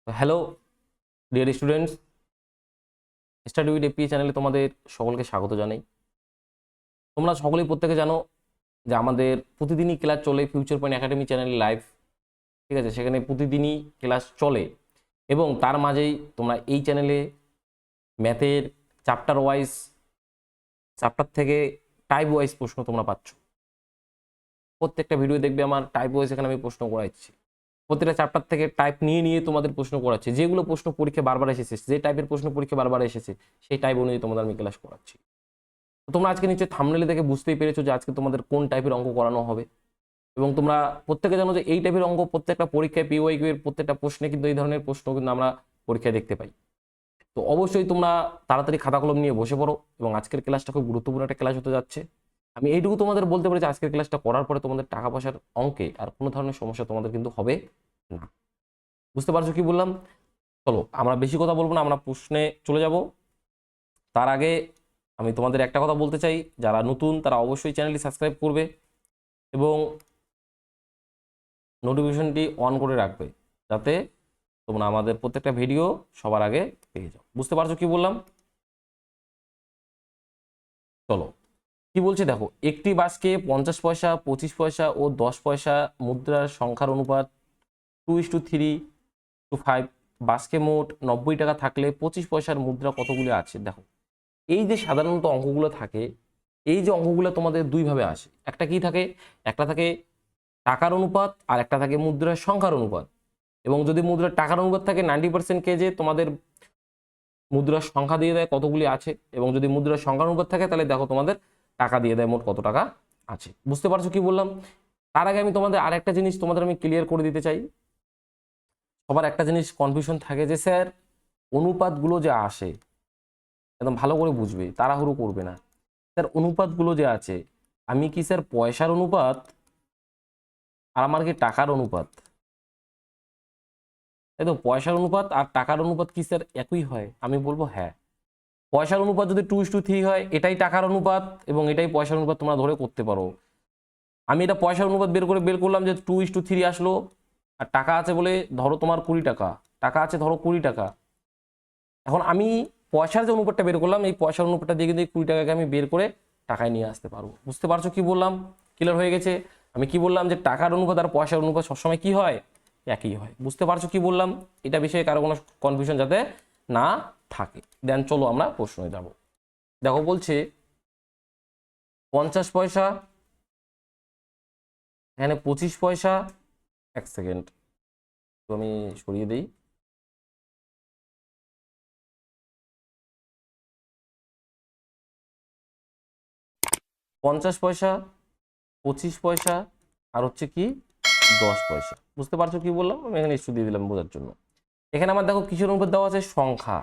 তো hello dear students, study with AP চ্যানেলে তোমাদের সকলকে স্বাগত জানাই। তোমরা সকলেই প্রত্যেকে জানো যে আমাদের প্রতিদিনই ক্লাস চলে ফিউচার পয়েন্ট একাডেমি চ্যানেলে লাইভ, ঠিক আছে? সেখানে প্রতিদিনই ক্লাস চলে এবং তার মাঝেই তোমরা এই চ্যানেলে ম্যাথের চ্যাপ্টার ওয়াইজ, চ্যাপ্টার থেকে টাইপ ওয়াইজ প্রশ্ন তোমরা পাচ্ছ। প্রত্যেকটা ভিডিও দেখবে আমার টাইপ ওয়াইজ এখানে আমি প্রশ্ন করাচ্ছি। প্রত্যেকটা চ্যাপ্টার থেকে টাইপ নিয়ে নিয়ে তোমাদের প্রশ্ন করাচ্ছি। যেগুলো প্রশ্ন পরীক্ষা বারবার এসেছে, যে টাইপের প্রশ্ন পরীক্ষা বারবার এসেছে সেই টাইপ অনুযায়ী তোমাদের আমি ক্লাস করাচ্ছি। তো তোমরা আজকে নিচে থাম্বনেলে দেখে বুঝতেই পেরেছো যে আজকে তোমাদের কোন টাইপের অঙ্ক করানো হবে এবং তোমরা প্রত্যেকে জানো যে এই টাইপের অঙ্ক প্রত্যেকটা পরীক্ষায় পিওয়াইকিউ এর প্রত্যেকটা প্রশ্নে কিন্তু এই ধরনের প্রশ্ন কিন্তু আমরা পরীক্ষায় দেখতে পাই। তো অবশ্যই তোমরা তাড়াতাড়ি খাতা কলম নিয়ে বসে পড়ো এবং আজকের ক্লাসটা খুব গুরুত্বপূর্ণ একটা ক্লাস হতে যাচ্ছে। আমি এইটুকু তোমাদের বলতে পারি যে আজকের ক্লাসটা করার পরে তোমাদের টাকা পয়সার অঙ্কে আর কোনো ধরনের সমস্যা তোমাদের কিন্তু হবে না। বুঝতে পারছো কি বললাম? চলো আমরা বেশি কথা বলবো না, আমরা প্রশ্নে চলে যাব। তার আগে আমি তোমাদের একটা কথা বলতে চাই, যারা নতুন তারা অবশ্যই চ্যানেলটি সাবস্ক্রাইব করবে এবং নোটিফিকেশনটি অন করে রাখবে যাতে তোমরা আমাদের প্রত্যেকটা ভিডিও সবার আগে পেয়ে যাও। বুঝতে পারছো কি বললাম? চলো কি বলছে দেখো, একটি বাসকে 50 পয়সা, 25 পয়সা ও 10 পয়সা মুদ্রার সংখ্যার অনুপাত 2:3:5। বাসকে মোট 90 টাকা থাকলে 25 পয়সার মুদ্রা কতগুলি আছে? দেখো এই যে সাধারণত অঙ্কগুলো থাকে, এই যে অঙ্কগুলো তোমাদের দুইভাবে আসে। একটা কি থাকে, একটা থাকে টাকার অনুপাত আর একটা থাকে মুদ্রার সংখ্যার অনুপাত। এবং যদি মুদ্রার টাকার অনুপাত থাকে 90% কেজে তোমাদের মুদ্রার সংখ্যা দিয়ে দেয় কতগুলি আছে, এবং যদি মুদ্রার সংখ্যার অনুপাত থাকে তাহলে দেখো তোমাদের টাকা দিয়ে দেয় মোট কত টাকা আছে। বুঝতে পারছো কি বললাম? তার আগে আমি তোমাদের আরেকটা জিনিস তোমাদের আমি ক্লিয়ার করে দিতে চাই। সবার একটা জিনিস কনফিউশন থাকে যে স্যার অনুপাতগুলো যে আসে একদম ভালো করে বুঝবে, তাড়াহুড়ো করবে না। স্যার অনুপাতগুলো যে আছে, আমি কি স্যার পয়সার অনুপাত আর আমার কি টাকার অনুপাত, তাই তো? পয়সার অনুপাত আর টাকার অনুপাত কি স্যার একই হয়? আমি বলবো হ্যাঁ। পয়সার অনুপাত যদি 2:3 হয়, এটাই টাকার অনুপাত এবং এটাই পয়সার অনুপাত, তোমরা ধরে করতে পারো। আমি এটা পয়সার অনুপাত বের করলাম যে 2:3 আসলো, আর টাকা আছে বলে ধরো তোমার 20 টাকা, টাকা আছে ধরো 20 টাকা। এখন আমি পয়সার যে অনুপাতটা বের করলাম, এই পয়সার অনুপাতটা দিয়ে কিন্তু 20 টাকাকে আমি বের করে টাকায় নিয়ে আসতে পারবো। বুঝতে পারছো কি বললাম? ক্লিয়ার হয়ে গেছে? আমি কি বললাম যে টাকার অনুপাত আর পয়সার অনুপাত সবসময় কি হয়? একই হয়। বুঝতে পারছো কি বললাম? এটা বিষয়ে কারো কোনো কনফিউশন যাতে না থাকে। দেন চলো আমরা প্রশ্নে যাব। দেখো বলছে 50 পয়সা, এখানে 25 পয়সা। এক সেকেন্ড, তো আমি সরিয়ে দিই। পঞ্চাশ পয়সা, 25 পয়সা আর হচ্ছে কি 10 পয়সা। বুঝতে পারছো কি বললাম? আমি এখানে ইস্যু দিয়ে দিলাম বোঝার জন্য। এখানে আমার দেখো কিসের অনুপাত দেওয়া আছে? সংখ্যা।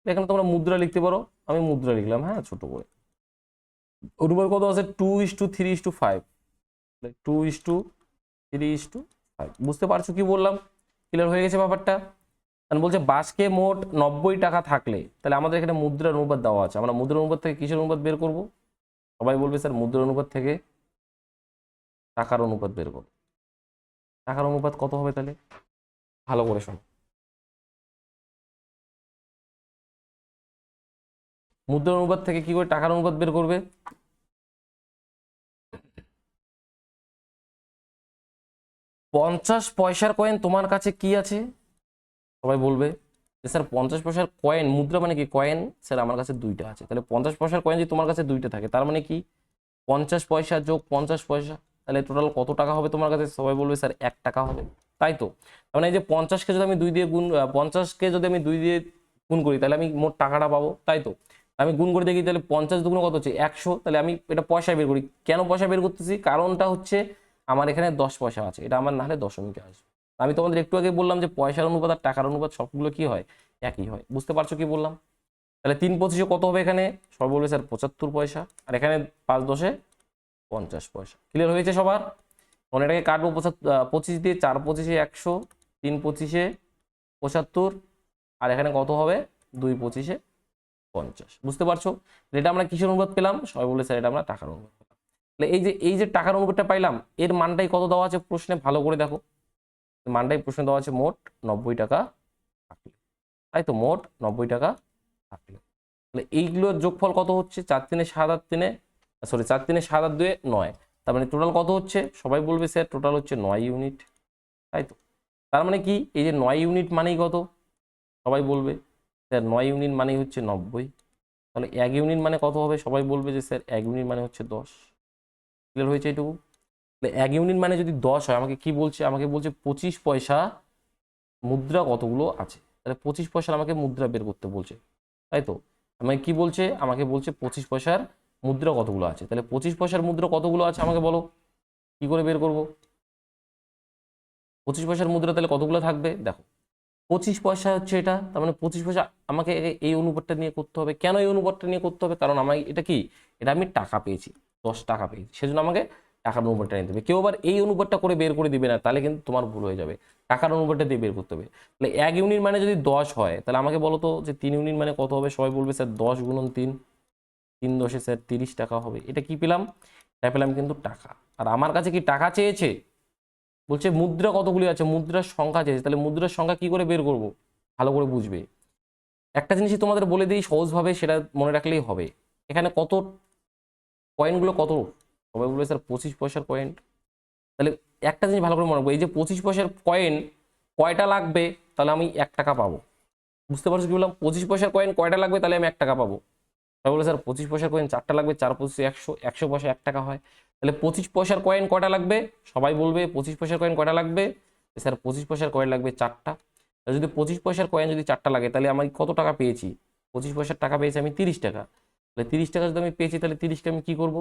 এখানে তোমরা মুদ্রা লিখতে পারো, আমি মুদ্রা লিখলাম, হ্যাঁ, ছোট করে। অনুপাত কত আছে? 2:3:5। 2:3:5। বুঝতে পারছো কি বললাম? ক্লিয়ার হয়ে গেছে ব্যাপারটা? বলছে বাসকে মোট 90 টাকা থাকলে, তাহলে আমাদের এখানে মুদ্রার অনুপাত দেওয়া আছে। আমরা মুদ্রার অনুপাত থেকে কিসের অনুপাত বের করব? সবাই বলবে স্যার মুদ্রার অনুপাত থেকে টাকার অনুপাত বের করব। টাকার অনুপাত কত হবে তাহলে? ভালো করে শোনো, মুদ্রার অনুপাত থেকে কি করে টাকার অনুপাত বের করবে? 50 পয়সার কয়েন তোমার কাছে কি আছে? সবাই বলবে যে স্যার 50 পয়সার কয়েন, মুদ্রা মানে কি কয়েন? স্যার আমার কাছে দুইটা আছে। তাহলে 50 পয়সার কয়েন যদি তোমার কাছে দুইটা থাকে, তার মানে কি 50 পয়সা যোগ 50 পয়সা, তাহলে টোটাল কত টাকা হবে তোমার কাছে? সবাই বলবে স্যার 1 টাকা হবে, তাই তো? মানে এই যে 50কে যদি আমি 2 দিয়ে গুণ, 50কে যদি আমি 2 দিয়ে গুণ করি তাহলে আমি মোট টাকাটা পাবো, তাই তো? আমি গুণ করে দেখি তাহলে 50 দুগুণ কত হচ্ছে? 100। তাহলে আমি এটা পয়সা বের করি। কেন পয়সা বের করতেছি? কারণটা হচ্ছে আমার এখানে 10 পয়সা আছে, এটা আমার না হলে দশমিকে আসবে। আমি তোমাদের একটু আগে বললাম যে পয়সার অনুপাত আর টাকার অনুপাত সবগুলো কি হয়? একই হয়। বুঝতে পারছো কি বললাম? তাহলে 3:25 কত হবে এখানে? সবাই বলবে স্যার 75 পয়সা, আর এখানে 5×10 50 পয়সা। ক্লিয়ার হয়েছে সবার? মানে এটাকে কাটবো 25 দিয়ে, 4×25 100, 3×25 75, আর এখানে কত হবে? 2×25 50। বুঝতে পারছো? এটা আমরা কিসের অনুপাত পেলাম? সবাই বলে স্যার এটা আমরা টাকার অনুপাত পেলাম। তাহলে এই যে টাকার অনুপাতটা পাইলাম, এর মানটাই কত দেওয়া আছে প্রশ্নে? ভালো করে দেখো, মানটাই প্রশ্ন দেওয়া আছে মোট 90 টাকা থাকলে, তাই তো মোট 90 টাকা থাকলে। তাহলে এইগুলোর যোগফল কত হচ্ছে? 4 3 7 8 3 সরি 4 3 7 8 2 9, তার মানে টোটাল কত হচ্ছে? সবাই বলবে স্যার টোটাল হচ্ছে 9 ইউনিট, তাই তো। তার মানে কি এই যে 9 ইউনিট মানেই কত? সবাই বলবে স্যার 9 ইউনিট মানেই হচ্ছে 90। তাহলে 1 ইউনিট মানে কত হবে? সবাই বলবে যে স্যার 1 ইউনিট মানে হচ্ছে 10। ক্লিয়ার হয়েছে এইটুকু? তাহলে 1 ইউনিট মানে যদি 10 হয়, আমাকে কি বলছে? আমাকে বলছে 25 পয়সা মুদ্রা কতগুলো আছে। তাহলে 25 পয়সার আমাকে মুদ্রা বের করতে বলছে, তাই তো। আমাকে কি বলছে? আমাকে বলছে 25 পয়সার মুদ্রা কতগুলো আছে। তাহলে 25 পয়সার মুদ্রা কতগুলো আছে আমাকে বলো, কি করে বের করব? 25 পয়সার মুদ্রা তাহলে কতগুলো থাকবে? দেখো 25 পয়সা হচ্ছে এটা, তার মানে 25 পয়সা আমাকে এই অনুপাতটা নিয়ে করতে হবে। কেন এই অনুপাতটা নিয়ে করতে হবে? কারণ আমার এটা কি, এটা আমি টাকা পেয়েছি, 10 টাকা পেয়েছি, সেজন্য আমাকে টাকার অনুপাতটা নিতে হবে। কেউ আবার এই অনুপাতটা করে বের করে দিবে না, তাহলে কিন্তু তোমার ভুল হয়ে যাবে। টাকার অনুপাতটা দিয়ে বের করতে হবে। তাহলে 1 ইউনিট মানে যদি 10 হয়, তাহলে আমাকে বলো তো যে 3 ইউনিট মানে কত হবে? সবাই বলবে স্যার 10 গুণন 3, 3 10 স্যার 30 টাকা হবে। এটা কি পেলাম? এটা পেলাম কিন্তু টাকা। আর আমার কাছে কি টাকা চেয়েছে? বলছে মুদ্রা কতগুলি আছে, মুদ্রার সংখ্যা চেয়েছে। তাহলে মুদ্রার সংখ্যা কি করে বের করব? ভালো করে বুঝবে। একটা জিনিসই তোমাদের বলে দিই সহজভাবে, সেটা মনে রাখলেই হবে। এখানে কত কয়েনগুলো কত? সবাই বলবে স্যার 25 পয়সার কয়েন। তাহলে একটা জিনিস ভালো করে মনে রাখবো, এই যে 25 পয়সার কয়েন কয়টা লাগবে, তাহলে আমি 1 টাকা পাবো। বুঝতে পারছো কি বললাম? 25 পয়সার কয়েন কয়টা লাগবে, তাহলে আমি 1 টাকা পাবো। সবাই বলে স্যার 25 পয়সার কয়েন 4টা লাগবে, 4 25 100, 100 পয়সা 1 টাকা হয়। তাহলে 25 পয়সার কয়েন কয়টা লাগবে? সবাই বলবে 25 পয়সার কয়েন কয়টা লাগবে? স্যার 25 পয়সার কয়েন লাগবে 4টা। যদি 25 পয়সার কয়েন যদি 4টা লাগে, তাহলে আমি কত টাকা পেয়েছি? 25 পয়সার টাকা পেয়েছি আমি 30 টাকা। তাহলে 30 টাকা যদি আমি পেয়েছি, তাহলে 30কে আমি কি করব?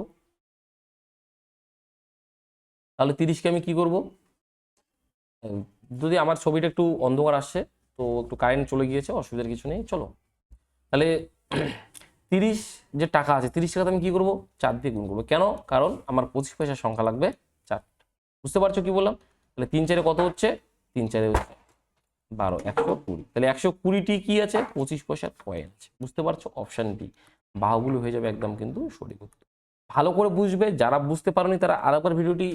তাহলে 30কে আমি কি করব? যদি আমার ছবিটা একটু অন্ধকার আসছে, তো একটু কারেন্ট চলে গিয়েছে, অসুবিধার কিছু নেই, চলো। তাহলে 30 যে টাকা আছে, 30 টাকা আমি কি করব? 4 দিয়ে গুণ করবো। কেন? কারণ আমার 25 পয়সার সংখ্যা লাগবে 4। বুঝতে পারছো কি বললাম? তাহলে 3 4 কত হচ্ছে? 3 4 হচ্ছে 12, 120। তাহলে 120টি কি আছে? 25 পয়সার কয়েন আছে। বুঝতে পারছো? অপশান ডি, বাহুগুলো হয়ে যাবে একদম কিন্তু সঠিক উত্তর। ভালো করে বুঝবে, যারা বুঝতে পারোনি তারা আরেকবার ভিডিওটি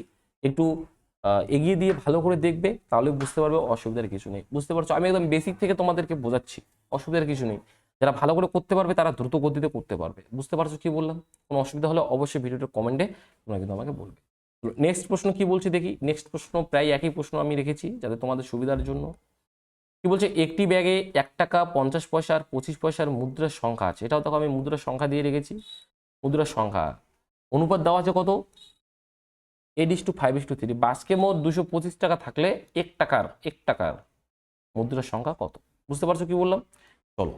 একটু এগিয়ে দিয়ে ভালো করে দেখবে, তাহলে বুঝতে পারবে, অসুবিধার কিছু নেই। বুঝতে পারছো? আমি একদম বেসিক থেকে তোমাদেরকে বোঝাচ্ছি, অসুবিধার কিছু নেই। যারা ভালো করে করতে পারবে তারা দ্রুত গতিতে করতে পারবে। বুঝতে পারছো কি বললাম? কোনো অসুবিধা হলে অবশ্যই ভিডিওটার কমেন্টে তোমরা কিন্তু আমাকে বলবে। নেক্সট প্রশ্ন কি বলছে দেখি। নেক্সট প্রশ্ন প্রায় একই প্রশ্ন আমি রেখেছি যাতে তোমাদের সুবিধার জন্য। কি বলছে? একটি ব্যাগে 1 টাকা 50 পয়সা আর 25 পয়সার মুদ্রার সংখ্যা আছে। এটাও দেখো আমি মুদ্রার সংখ্যা দিয়ে রেখেছি। মুদ্রার সংখ্যা অনুপাত দেওয়া আছে কত? 8:5:3। বাসকে মোট 225 টাকা থাকলে 1 টাকার মুদ্রার সংখ্যা কত? বুঝতে পারছো কি বললাম? চলো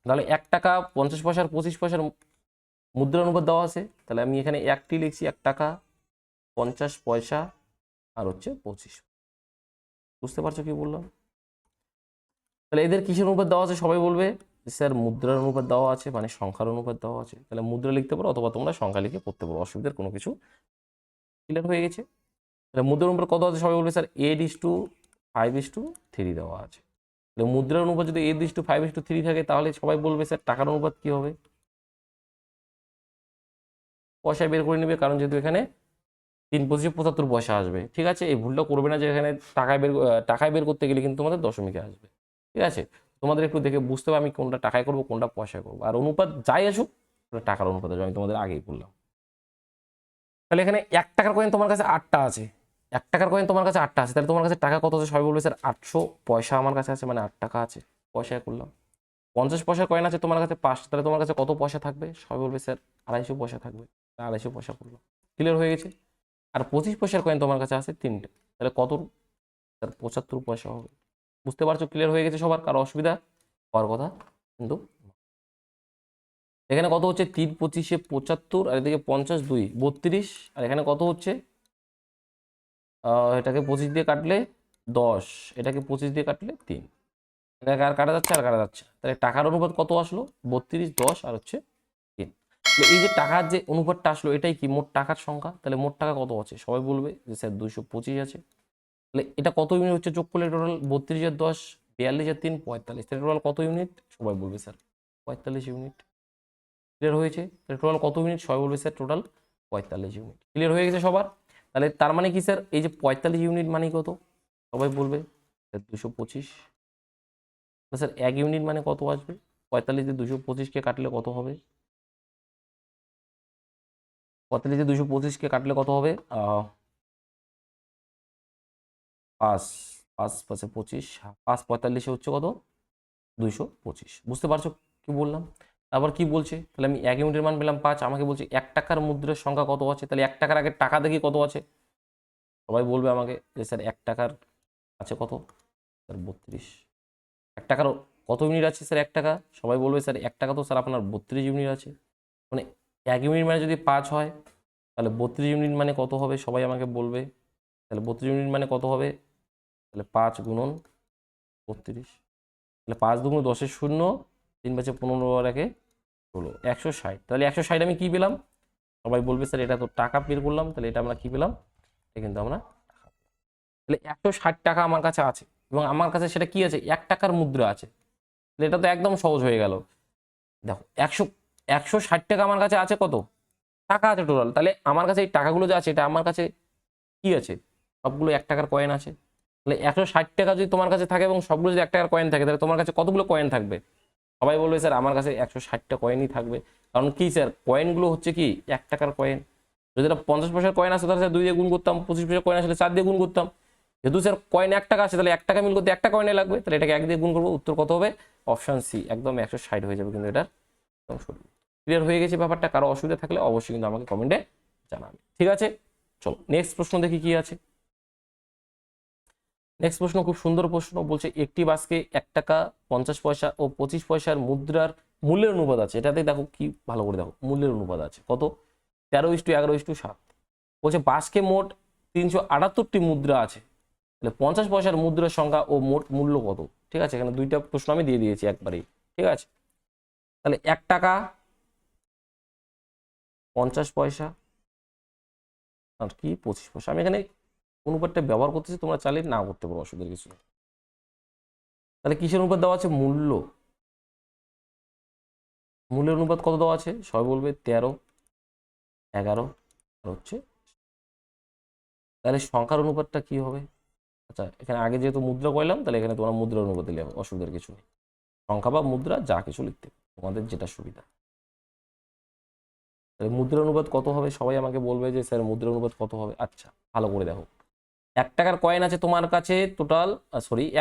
তাহলে 1 টাকা 50 পয়সার 25 পয়সার মুদ্রা অনুপাত দেওয়া আছে। তাহলে আমি এখানে একটি লিখছি, 1 টাকা 50 পয়সা আর হচ্ছে 25। বুঝতে পারছো কি বললাম? তাহলে এদের কিসের অনুপাত দেওয়া আছে? সবাই বলবে স্যার মুদ্রার অনুপাত দেওয়া আছে, মানে সংখ্যার অনুপাত দেওয়া আছে। তাহলে মুদ্রা লিখতে পারো অথবা তোমরা সংখ্যা লিখে পড়তে পারো, অসুবিধার কোনো কিছু। ক্লিয়ার হয়ে গেছে? তাহলে মুদ্রার অনুপাত কত আছে? সবাই বলবে স্যার 8:5:3 দেওয়া আছে। তাহলে মুদ্রার অনুপাত যদি 8:5:3 থাকে, তাহলে সবাই বলবে স্যার টাকার অনুপাত কি হবে? পয়সায় বের করে নেবে, কারণ যেহেতু এখানে 3 25 75 পয়সা আসবে। ঠিক আছে, এই ভুলটা করবে না যে এখানে টাকায় বের করতে গেলে কিন্তু তোমাদের দশমিকে আসবে। ঠিক আছে, তোমাদের একটু দেখে বুঝতে হবে আমি কোনটা টাকায় করবো কোনটা পয়সায় করবো। আর অনুপাত যাই আসুক ওটা টাকার অনুপাত আসবে, আমি তোমাদের আগেই বললাম। তাহলে এখানে 1 টাকার কয়েন তোমার কাছে 8টা আছে। 1 টাকার কয়েন তোমার কাছে 8টা আছে, তাহলে তোমার কাছে টাকা কত আছে? সবাই বলবে স্যার 800 পয়সা আমার কাছে আছে, মানে 8 টাকা আছে, পয়সায় করলাম। 50 পয়সার কয়েন আছে তোমার কাছে 5টা, তাহলে তোমার কাছে কত পয়সা থাকবে? সবাই বলবে স্যার 250 পয়সা থাকবে, 250 পয়সা করলাম। ক্লিয়ার হয়ে গেছে? আর 25 পয়সার কয়েন তোমার কাছে আছে 3টে, তাহলে কত? স্যার 75 পয়সা হবে। বুঝতে পারছো? ক্লিয়ার হয়ে গেছে সবার? কারো অসুবিধা হওয়ার কথা কিন্তু এখানে কত হচ্ছে? 3 25 75, আর এদিকে 50 2 32, আর এখানে কত হচ্ছে? এটাকে 25 দিয়ে কাটলে 10, এটাকে 25 দিয়ে কাটলে 3, এটাকে আর কাটা যাচ্ছে আর কাটা যাচ্ছে। তাহলে টাকার অনুপাত কত আসলো? 32 10 আর হচ্ছে 3। এই যে টাকার যে অনুপাতটা আসলো, এটাই কি মোট টাকার সংখ্যা। তাহলে মোট টাকা কত আছে? সবাই বলবে যে স্যার 225 আছে। তাহলে এটা কত ইউনিট হচ্ছে? যোগ করলে টোটাল 32 আর 10 42 আর 3 45, তাহলে টোটাল কত ইউনিট? সবাই বলবে স্যার 45 ইউনিট। ক্লিয়ার হয়েছে? তাহলে টোটাল কত ইউনিট? সবাই বলবে স্যার টোটাল 45 ইউনিট। ক্লিয়ার হয়ে গেছে সবার? তাহলে তার মানে কি স্যার, এই যে 45 ইউনিট মানে কত? সবাই বলবে 225। স্যার 1 ইউনিট মানে কত আসবে? 45 দিয়ে 225কে কাটলে কত হবে? 45 দিয়ে 225কে কাটলে কত হবে? 5 5 5 25, 5 45 হচ্ছে কত? 225। বুঝতে পারছো কি বললাম? তারপর কি বলছে? তাহলে আমি 1 ইউনিটের মান পেলাম 5, আমাকে বলছে 1 টাকার মুদ্রার সংখ্যা কত আছে। তাহলে 1 টাকার আগে টাকা দেখি কত আছে। সবাই বলবে আমাকে যে স্যার 1 টাকার আছে কত? স্যার 32। 1 টাকার কত ইউনিট আছে স্যার 1 টাকা? সবাই বলবে স্যার 1 টাকা তো স্যার আপনার 32 ইউনিট আছে। মানে 1 ইউনিট মানে যদি 5 হয় তাহলে 32 ইউনিট মানে কত হবে? সবাই আমাকে বলবে। তাহলে 32 ইউনিট মানে কত হবে? তাহলে 5 গুণন 32। তাহলে 5 দুগুণ 10-এর 0, 3 5 15 আর 1 16, 160। তাহলে 160 আমি কি পেলাম? সবাই বলবে স্যার এটা তো টাকা বের করলাম, তাহলে এটা আমরা কি পেলাম? এটা কিন্তু আমরা টাকা। তাহলে 160 টাকা আমার কাছে আছে এবং আমার কাছে সেটা কি আছে? 1 টাকার মুদ্রা আছে। তাহলে এটা তো একদম সহজ হয়ে গেল। দেখো 160 টাকা আমার কাছে আছে, কত টাকা আছে টোটাল। তাহলে আমার কাছে এই টাকাগুলো যে আছে এটা আমার কাছে কি আছে? সবগুলো 1 টাকার কয়েন আছে। তাহলে 160 টাকা যদি তোমার কাছে থাকে এবং সবগুলো যদি 1 টাকার কয়েন থাকে, তাহলে তোমার কাছে কতগুলো কয়েন থাকবে? সবাই বলবে স্যার আমার কাছে 160টা কয়েনই থাকবে। কারণ কি স্যার, কয়েনগুলো হচ্ছে কি 1 টাকার কয়েন। যদি এটা 50 পয়সার কয়েন আসে তাহলে স্যার 2 দিয়ে গুণ করতাম, 25 পয়সার কয়েন আসলে 4 দিয়ে গুণ করতাম। যেহেতু স্যার কয়েন 1 টাকা আছে তাহলে 1 টাকা মিল করতে 1টা কয়েনে লাগবে, তাহলে এটাকে 1 দিয়ে গুণ করবো। উত্তর কত হবে? অপশন সি, একদম 160 হয়ে যাবে কিন্তু এটার একদম সঠিক। ক্লিয়ার হয়ে গেছে ব্যাপারটা? কারো অসুবিধা থাকলে অবশ্যই কিন্তু আমাকে কমেন্টে জানাবে। ঠিক আছে, চলো নেক্সট প্রশ্ন দেখি কি আছে। নেক্সট প্রশ্ন খুব সুন্দর প্রশ্ন, বলছে একটি বাসকে 1 টাকা 50 পয়সা ও 25 পয়সার মুদ্রার মূল্যের অনুপাত আছে। এটাতে দেখো কি, ভালো করে দেখো, মূল্যের অনুপাত আছে কত? 13:11:7। বলছে বাসকে মোট 378টি মুদ্রা আছে, তাহলে 50 পয়সার মুদ্রার সংখ্যা ও মোট মূল্য কত? ঠিক আছে, এখানে দুইটা প্রশ্ন আমি দিয়ে দিয়েছি একবারেই। ঠিক আছে, তাহলে 1 টাকা 50 পয়সা আর কি 25 পয়সা। আমি এখানে অনুপাতটা ব্যবহার করতেছি, তোমরা চাইলে না করতে পারো, অসুবিধার কিছু নেই। তাহলে কিসের অনুপাত দেওয়া আছে? মূল্য। মূল্যের অনুপাত কত দেওয়া আছে? সবাই বলবে 13, 11 আর হচ্ছে। তাহলে সংখ্যার অনুপাতটা কি হবে? আচ্ছা, এখানে আগে যেহেতু মুদ্রা কইলাম, তাহলে এখানে তোমরা মুদ্রার অনুপাত দিলে হবে, অসুবিধার কিছু নেই। সংখ্যা বা মুদ্রা যা কিছু লিখতে তোমাদের যেটা সুবিধা। তাহলে মুদ্রার অনুপাত কত হবে? সবাই আমাকে বলবে যে স্যার মুদ্রার অনুপাত কত হবে। আচ্ছা, ভালো করে দেখো, 1 টাকার কয়েন আছে তোমার কাছে টোটাল,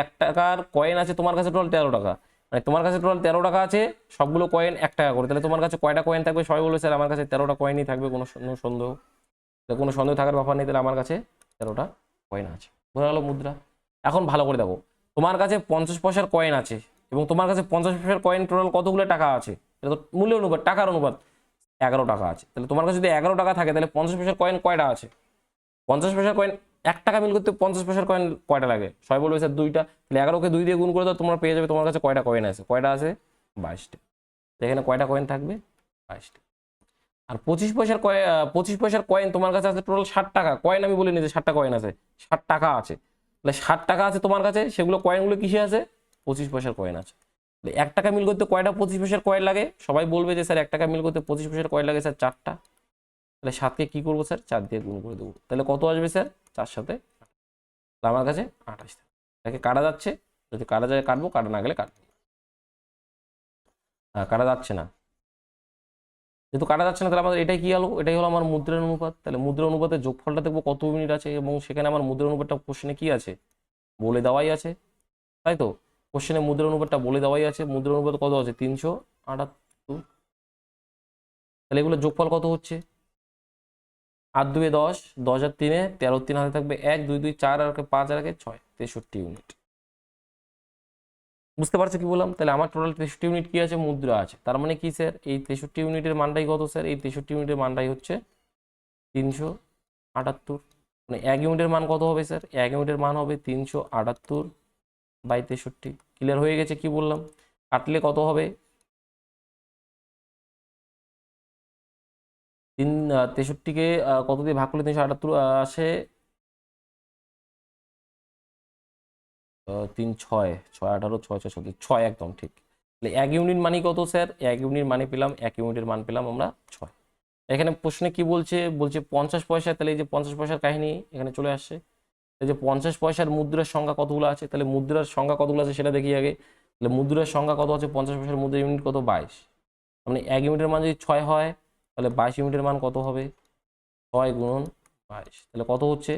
1 টাকার কয়েন আছে তোমার কাছে টোটাল 13 টাকা। মানে তোমার কাছে টোটাল 13 টাকা আছে, সবগুলো কয়েন 1 টাকা করে। তাহলে তোমার কাছে কয়টা কয়েন থাকবে? সবাই বলবে স্যার আমার কাছে 13টা কয়েনই থাকবে, কোনো সন্দেহ? কোনো সন্দেহ থাকার ব্যাপার নেই। তাহলে আমার কাছে 13টা কয়েন আছে, বোঝা গেল মুদ্রা। এখন ভালো করে দেখো, তোমার কাছে 50 পয়সার কয়েন আছে এবং তোমার কাছে 50 পয়সার কয়েন টোটাল কতগুলো টাকা আছে? এটা তো মূল্যের অনুপাত, টাকার অনুপাত। 11 টাকা আছে। তাহলে তোমার কাছে যদি 11 টাকা থাকে তাহলে 50 পয়সার কয়েন কয়টা আছে? 50 পয়সার কয়েন 1 টাকা মিল করতে 50 পয়সার কয়েন কয়টা লাগে? সবাই বলবে স্যার 2টা। তাহলে 11কে 2 দিয়ে গুণ করে দাও, তোমরা পেয়ে যাবে তোমার কাছে কয়টা কয়েন আছে। কয়টা আছে? 22টা। এখানে কয়টা কয়েন থাকবে? 22টা। আর 25 পয়সার কয়েন তোমার কাছে আছে টোটাল 60 টাকা কয়েন। আমি বলিনি যে 60টা কয়েন আছে, 60 টাকা আছে। তাহলে 60 টাকা আছে তোমার কাছে, সেগুলো কয়েনগুলো কিসে আছে? 25 পয়সার কয়েন আছে। 1 টাকা মিল করতে কয়টা 25 পয়সার কয়েন লাগে? সবাই বলবে যে স্যার 1 টাকা মিল করতে 25 পয়সার কয়েন লাগে স্যার 4টা। তাহলে 7কে কি করবো স্যার? 4 দিয়ে গুণ করে দেবো। তাহলে কত আসবে স্যার? 4 সাথে আমার কাছে 28 থাকে। এটাকে কাটা যাচ্ছে, যদি কাটা যায় কাটবো, কাটা না গেলে কাটবো। কাটা যাচ্ছে না, যেহেতু কাটা যাচ্ছে না তাহলে আমাদের এটাই কি হলো? এটাই হলো আমার মুদ্রার অনুপাত। তাহলে মুদ্রার অনুপাতের যোগফলটা দেখবো কত ইউনিট আছে, এবং সেখানে আমার মুদ্রার অনুপাতটা কোশ্চেনে কি আছে? বলে দেওয়াই আছে, তাই তো? কোশ্চেনে মুদ্রার অনুপাতটা বলে দেওয়াই আছে। মুদ্রার অনুপাত কত আছে? 378। তাহলে এগুলো যোগফল কত হচ্ছে? 8 2 10, 10 আর 3 13, 3 হাতে থাকবে 1, 2 2 4 আর 5 আর 6, 63 ইউনিট। বুঝতে পারছো কি বললাম? তাহলে আমার টোটাল 63 ইউনিট কি আছে? মুদ্রা আছে। তার মানে কি স্যার, এই 63 ইউনিটের মানটাই কত স্যার? এই 63 ইউনিটের মানটাই হচ্ছে 378। মানে 1 ইউনিটের মান কত হবে স্যার? 1 ইউনিটের মান হবে 378/63। ক্লিয়ার হয়ে গেছে কি বললাম? কাটলে কত হবে? 63কে কত দিয়ে ভাগ করলে 378 আসে? 3 6 6 18 6 6 36 6, একদম ঠিক। তাহলে 1 ইউনিট মানে কত স্যার? 1 ইউনিট মানে পেলাম, 1 ইউনিটের মান পেলাম আমরা 6। এখানে প্রশ্নে কি বলছে? বলছে 50 পয়সা। তাহলে এই যে 50 পয়সার কাহিনী এখানে চলে আসছে। এই যে 50 পয়সার মুদ্রার সংখ্যা কতগুলো আছে, তাহলে মুদ্রার সংখ্যা কতগুলো আছে সেটা দেখি আগে। তাহলে মুদ্রার সংখ্যা কত আছে, 50 পয়সার মুদ্রার ইউনিট কত, 22। মানে 1 ইউনিটের মান যদি 6 হয় তাহলে 22 ইউনিটের মান কত হবে, 6 গুণন 22, তাহলে কত হচ্ছে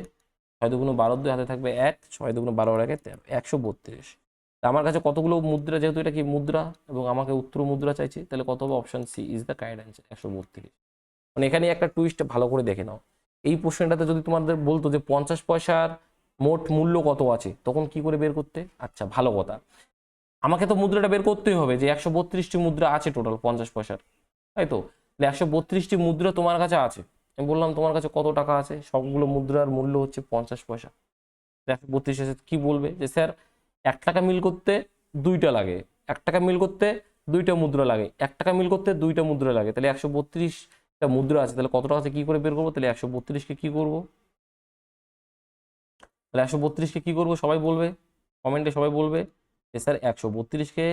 6 দুগুণ 12, 2 হাতে থাকবে 1, 6 দুগুণ 12 আর 1 13, 132। আমার কাছে কতগুলো মুদ্রা, যেহেতু এটা কি মুদ্রা এবং আমাকে উত্তর মুদ্রা চাইছে, তাহলে কত হবে, option C is the correct answer, 132। মানে এখানে একটা টুইস্ট ভালো করে দেখে নাও। এই প্রশ্নটাতে যদি তোমাদের বলতো যে 50 পয়সার মোট মূল্য কত আছে, তখন কি করে বের করতে? আচ্ছা ভালো কথা, আমাকে তো মুদ্রাটা বের করতেই হবে যে 132টি মুদ্রা আছে টোটাল 50 পয়সার, তাই তো? 132টি মুদ্রা তোমার কাছে আছে, আমি বললাম তোমার কাছে কত টাকা আছে, সবগুলো মুদ্রার মূল্য হচ্ছে 50 পয়সা। 132 এসে কি বলবে যে স্যার 1 টাকা মিল করতে 2টা লাগে, 1 টাকা মিল করতে 2টা মুদ্রা লাগে, 1 টাকা মিল করতে 2টা মুদ্রা লাগে, তাহলে 132টা মুদ্রা আছে, তাহলে কত টাকা আছে কি করে বের করবো? তাহলে 132কে কি করবো, তাহলে 132কে কি করবো সবাই বলবে, কমেন্টে সবাই বলবে যে স্যার 132কে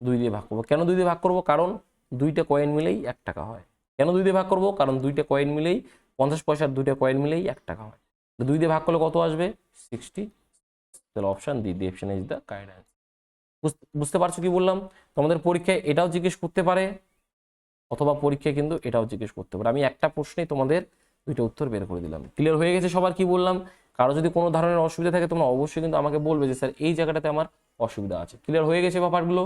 2 দিয়ে ভাগ করবো। কেন 2 দিয়ে ভাগ করবো? কারণ 2টা কয়েন মিলেই 1 টাকা হয়। কেন 2 দিয়ে ভাগ করবো? কারণ 2টা কয়েন মিলেই 50 পয়সার 2টা কয়েন মিলেই 1 টাকা হয়। 2 দিয়ে ভাগ করলে কত আসবে, 60। তাহলে option D, the option is the correct answer. বুঝতে পারছো কি বললাম? তোমাদের পরীক্ষায় এটাও জিজ্ঞেস করতে পারে, অথবা পরীক্ষায় কিন্তু এটাও জিজ্ঞেস করতে পারে। আমি একটা প্রশ্নেই তোমাদের 2টা উত্তর বের করে দিলাম। ক্লিয়ার হয়ে গেছে সবার কি বললাম? কারো যদি কোনো ধরনের অসুবিধা থাকে তোমরা অবশ্যই কিন্তু আমাকে বলবে যে স্যার এই জায়গাটাতে আমার অসুবিধা আছে। ক্লিয়ার হয়ে গেছে ব্যাপারগুলো?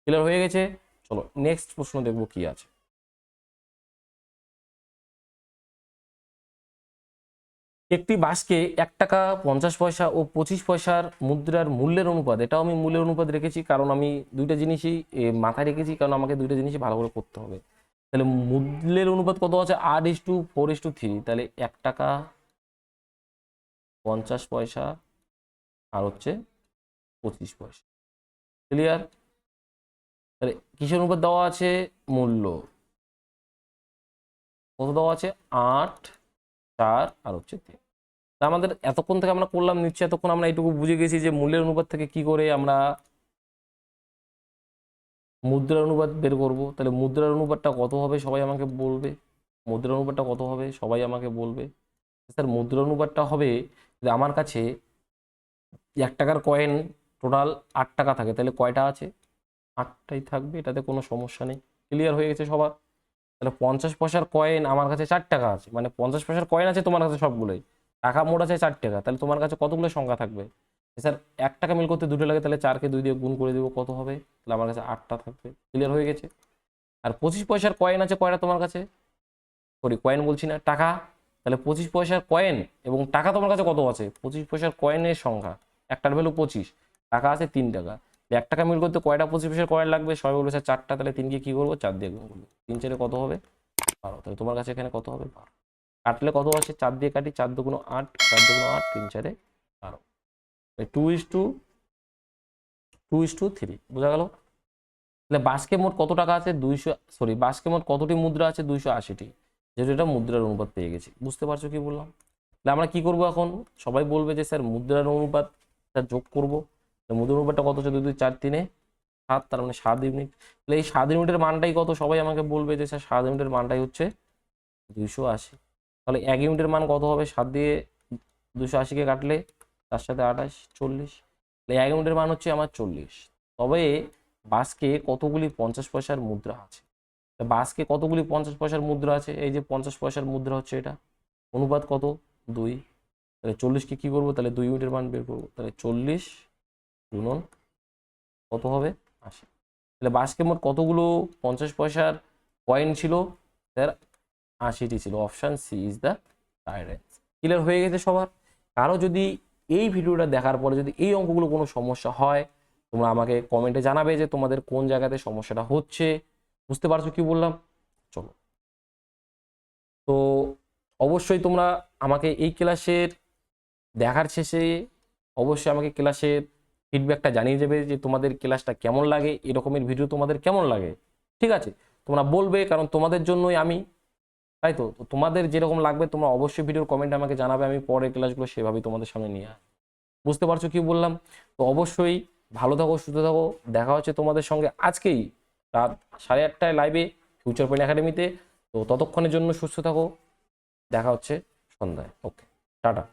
ক্লিয়ার হয়ে গেছে? চলো নেক্সট প্রশ্ন দেখবো কি আছে। একটি বাসকে 1 টাকা 50 পয়সা ও 25 পয়সার মুদ্রার মূল্যের অনুপাত, এটাও আমি মূল্যের অনুপাত রেখেছি কারণ আমি 2টা জিনিসই মাথায় রেখেছি, কারণ আমাকে 2টা জিনিসই ভালো করে করতে হবে। তাহলে মূল্যের অনুপাত কত আছে, 8:4:3, তাহলে 1 টাকা 50 পয়সা আর হচ্ছে 25 পয়সা। ক্লিয়ার? তাহলে কিসের অনুপাত দেওয়া আছে, মূল্য কত দেওয়া আছে, 8, 4 আর হচ্ছে 3। আমাদের এতক্ষণ থেকে আমরা করলাম নিশ্চয়ই এতক্ষণ আমরা এইটুকু বুঝে গেছি যে মূল্যের অনুপাত থেকে কি করে আমরা মুদ্রার অনুপাত বের করব। তাহলে মুদ্রার অনুপাতটা কত হবে সবাই আমাকে বলবে, মুদ্রার অনুপাতটা কত হবে সবাই আমাকে বলবে। স্যার মুদ্রার অনুপাতটা হবে যে আমার কাছে 1 টাকার কয়েন টোটাল 8 টাকা থাকে, তাহলে কয়টা আছে, 8টাই থাকবে, এটাতে কোনো সমস্যা নেই। ক্লিয়ার হয়ে গেছে সবার? তাহলে 50 পয়সার কয়েন আমার কাছে 4 টাকা আছে, মানে 50 পয়সার কয়েন আছে তোমার কাছে সবগুলোই, টাকা মোট আছে 4 টাকা, তাহলে তোমার কাছে কতগুলো সংখ্যা থাকবে? স্যার 1 টাকা মিল করতে 2টা লাগে, তাহলে 4কে 2 দিয়ে গুণ করে দেবো, কত হবে, তাহলে আমার কাছে 8টা থাকবে। ক্লিয়ার হয়ে গেছে? আর 25 পয়সার কয়েন আছে কয়টা তোমার কাছে, সরি কয়েন বলছি না, টাকা। তাহলে 25 পয়সার কয়েন এবং টাকা তোমার কাছে কত আছে, 25 পয়সার কয়েনের সংখ্যা, একটার ভ্যালু 25, টাকা আছে 3 টাকা। 1 টাকা মিল করতে কয়টা 25 পয়সার কয়েন লাগবে, সবাই বলেছে 4টা, তাহলে 3কে কি করবো, 4 দিয়ে গুণ করবো, 3 4 কত হবে, 12। তাহলে তোমার কাছে এখানে কত হবে, 12। কাটলে কত আছে, 4 দিয়ে কাটি, 4 দুগুণ 8, 4 দুগুণ 8, 3 4 12, 2:3। বোঝা গেল? তাহলে বাসকে মোট কত টাকা আছে, বাসকে মোট কতটি মুদ্রা আছে, 280টি, যেহেতু এটা মুদ্রার অনুপাত পেয়ে গেছি। বুঝতে পারছো কি বললাম? তাহলে আমরা কি করব এখন, সবাই বলবে যে স্যার মুদ্রার অনুপাতটা যোগ করব। মুদ্রার অনুপাতটা কত হচ্ছে, 2 2 4 3 7, তার মানে 7 ইউনিট। তাহলে এই 7 ইউনিটের মানটাই কত, সবাই আমাকে বলবে যে স্যার 7 ইউনিটের মানটাই হচ্ছে 280। তাহলে 1 ইউনিটের মান কত হবে, 7 দিয়ে 280কে কাটলে তার সাথে 28, 40, তাহলে 1 ইউনিটের মান হচ্ছে আমার 40। তবে বাসকে কতগুলি 50 পয়সার মুদ্রা আছে, বাসকে কতগুলি 50 পয়সার মুদ্রা আছে, এই যে 50 পয়সার মুদ্রা হচ্ছে এটা, অনুপাত কত, 2। তাহলে 40কে কি করবো, তাহলে 2 ইউনিটের মান বের করবো, তাহলে 40 গুণন কত হবে, 80। তাহলে বাসকে মোট কতগুলো 50 পয়সার কয়েন ছিল, স্যার 80টি ছিল, option C is the right answer. Clear হয়ে গেছে সবার? কারো যদি এই ভিডিওটা দেখার পরে যদি এই অঙ্কগুলো কোনো সমস্যা হয়, তোমরা আমাকে কমেন্টে জানাবে যে তোমাদের কোন জায়গাতে সমস্যাটা হচ্ছে। বুঝতে পারছো কি বললাম? চলো, তো অবশ্যই তোমরা আমাকে এই ক্লাসের দেখার শেষে অবশ্যই আমাকে ক্লাসের ফিডব্যাকটা জানিয়ে যাবে যে তোমাদের ক্লাসটা কেমন লাগে, এরকমের ভিডিও তোমাদের কেমন লাগে। ঠিক আছে, তোমরা বলবে, কারণ তোমাদের জন্যই আমি, তাই তো? তো তোমাদের যেরকম লাগবে তোমরা অবশ্যই ভিডিওর কমেন্টে আমাকে জানাবে, আমি পরের ক্লাসগুলো সেভাবেই তোমাদের সামনে নিয়ে আসবো। বুঝতে পারছো কি বললাম? তো অবশ্যই ভালো থাকো, সুস্থ থাকো, দেখা হচ্ছে তোমাদের সঙ্গে আজকেই রাত 8:30টায় লাইভে ফিউচার পয়েন্ট একাডেমিতে। তো ততক্ষণের জন্য সুস্থ থাকো, দেখা হচ্ছে। সন্ধ্যায়। ওকে, টাটা।